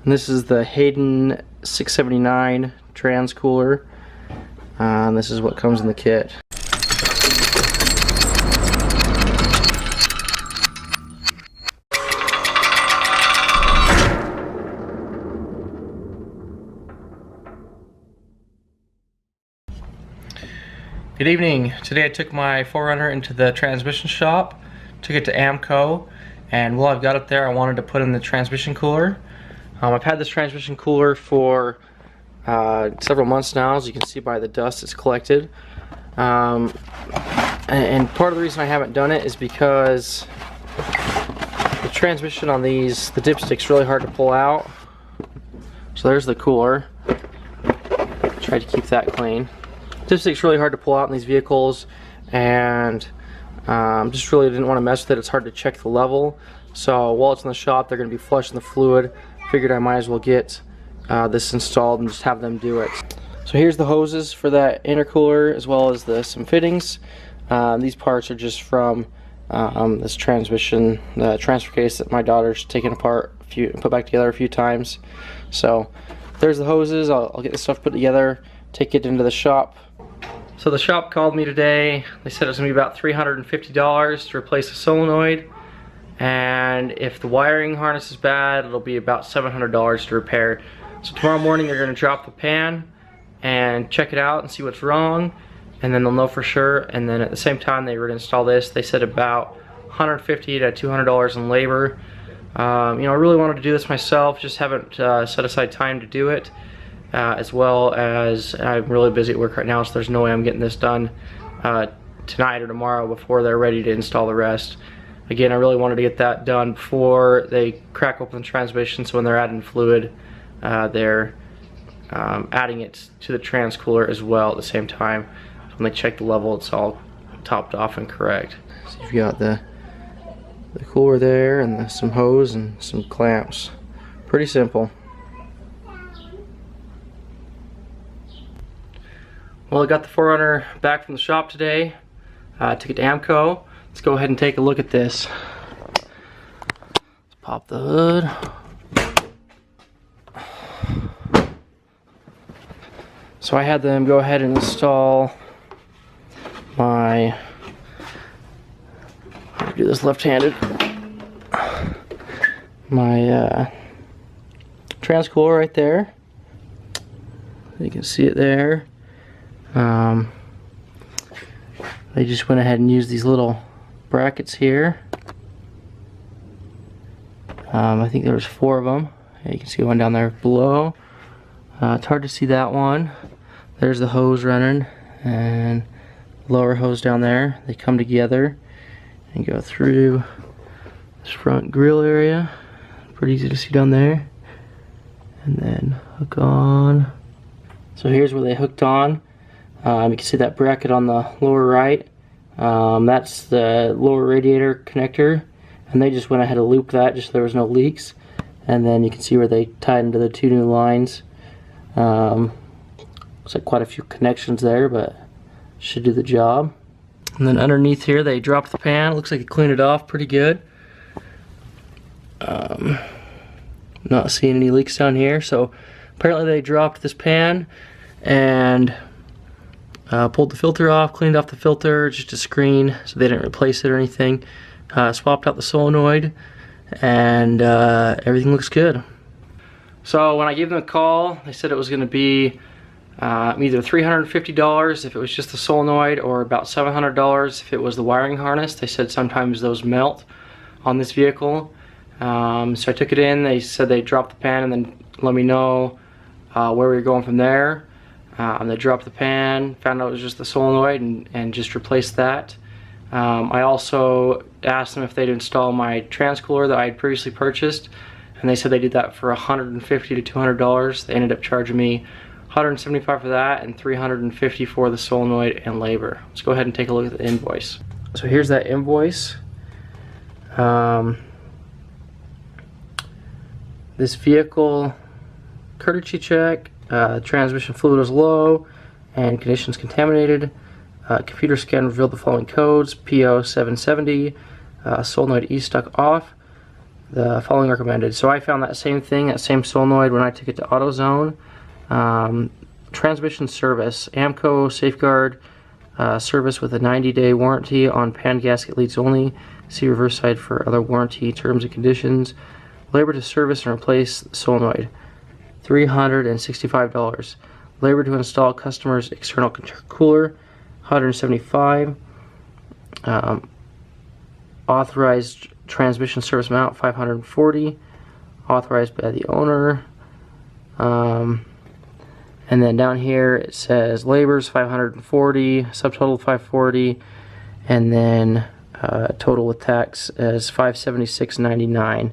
And this is the Hayden 679 trans cooler. And this is what comes in the kit. Good evening. Today I took my 4Runner into the transmission shop, took it to AMCO, and while I've got it there I wanted to put in the transmission cooler. I've had this transmission cooler for several months now, as you can see by the dust it's collected. And part of the reason I haven't done it is because the transmission on these, the dipstick's really hard to pull out. So there's the cooler. Try to keep that clean. Dipstick's really hard to pull out in these vehicles, and just really didn't want to mess with it. It's hard to check the level. So while it's in the shop, they're going to be flushing the fluid. Figured I might as well get this installed and just have them do it. So here's the hoses for that intercooler, as well as some fittings. These parts are just from this transmission, the transfer case that my daughter's taken apart, put back together a few times. So there's the hoses. I'll get this stuff put together, take it into the shop. So the shop called me today. They said it was going to be about $350 to replace the solenoid, and if the wiring harness is bad, it'll be about $700 to repair. So tomorrow morning they're going to drop the pan and check it out and see what's wrong, and then they'll know for sure. And then at the same time they were to install this, they said about $150 to $200 in labor. You know, I really wanted to do this myself, just haven't set aside time to do it. As well as I'm really busy at work right now, so there's no way I'm getting this done tonight or tomorrow before they're ready to install the rest. Again, I really wanted to get that done before they crack open the transmission, so when they're adding fluid, they're adding it to the trans cooler as well at the same time. So when they check the level, it's all topped off and correct. So you've got the cooler there, and some hose and some clamps. Pretty simple. Well, I got the 4Runner back from the shop today. Took it to AMCO. Let's go ahead and take a look at this. Let's pop the hood. So I had them go ahead and install my, I'll do this left-handed, my trans cooler right there. You can see it there. They just went ahead and used these little brackets here. I think there was 4 of them. Yeah, you can see one down there below. It's hard to see that one. There's the hose running, and lower hose down there. They come together and go through this front grill area. Pretty easy to see down there. And then hook on. So here's where they hooked on. You can see that bracket on the lower right. That's the lower radiator connector, and they just went ahead and looped that just so there was no leaks. And then you can see where they tied into the 2 new lines. Looks like quite a few connections there, but should do the job. And then underneath here they dropped the pan. Looks like they cleaned it off pretty good. Not seeing any leaks down here. So apparently they dropped this pan and pulled the filter off, cleaned off the filter, just a screen, so they didn't replace it or anything. Swapped out the solenoid, and everything looks good. So when I gave them a call, they said it was going to be either $350 if it was just the solenoid, or about $700 if it was the wiring harness. They said sometimes those melt on this vehicle. So I took it in. They said they dropped the pan and then let me know where we were going from there. They dropped the pan, found out it was just the solenoid, and just replaced that. I also asked them if they'd install my trans cooler that I had previously purchased, and they said they did that for $150 to $200. They ended up charging me $175 for that and $350 for the solenoid and labor. Let's go ahead and take a look at the invoice. So here's that invoice. This vehicle courtesy check. Transmission fluid was low and conditions contaminated. Computer scan revealed the following codes: PO 770, solenoid E stuck off, the following recommended. So I found that same thing, that same solenoid when I took it to AutoZone. Transmission service, AMCO Safeguard service with a 90-day warranty on pan gasket leads only. See reverse side for other warranty terms and conditions. Labor to service and replace the solenoid, $365. Labor to install customer's external cooler, $175. Authorized transmission service amount, $540. Authorized by the owner. And then down here it says labors $540, subtotal $540, and then total with tax is $576.99.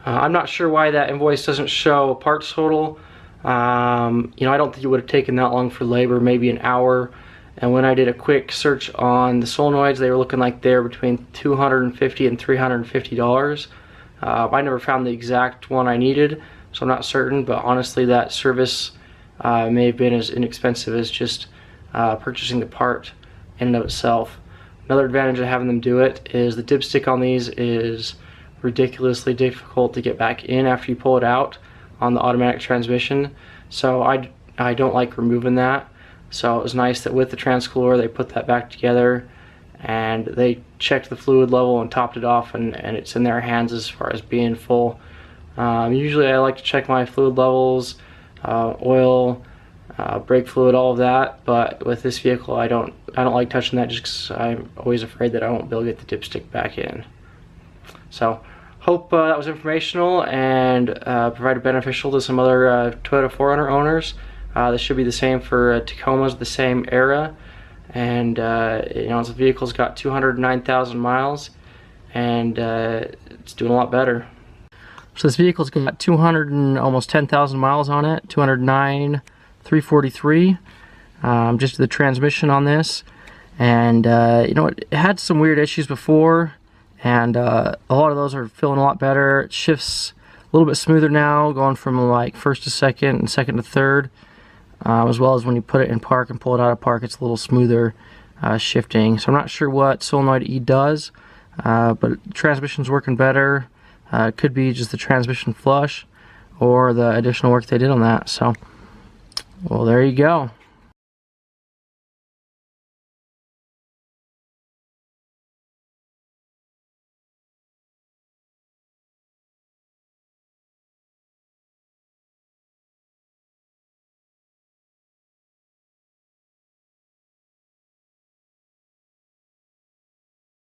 I'm not sure why that invoice doesn't show a parts total. You know, I don't think it would have taken that long for labor, maybe an hour. And when I did a quick search on the solenoids, they were looking like they're between $250 and $350. I never found the exact one I needed, so I'm not certain, but honestly that service may have been as inexpensive as just purchasing the part in and of itself. Another advantage of having them do it is the dipstick on these is ridiculously difficult to get back in after you pull it out on the automatic transmission, so I don't like removing that. So it was nice that with the transcooler they put that back together and they checked the fluid level and topped it off, and it's in their hands as far as being full. Usually I like to check my fluid levels, oil, brake fluid, all of that, but with this vehicle I don't like touching that just because I'm always afraid that I won't be able to get the dipstick back in. So hope that was informational and provided beneficial to some other Toyota 4Runner owners. This should be the same for Tacomas, the same era, and you know, the vehicle's got 209,000 miles, and it's doing a lot better. So this vehicle's got 200 and almost 10,000 miles on it, 209,343. Just the transmission on this, and you know, it had some weird issues before, and a lot of those are feeling a lot better. It shifts a little bit smoother now, going from like first to second and second to third. As well as when you put it in park and pull it out of park, it's a little smoother shifting. So I'm not sure what Solenoid E does, but the transmission's working better. It could be just the transmission flush or the additional work they did on that. So, well, there you go.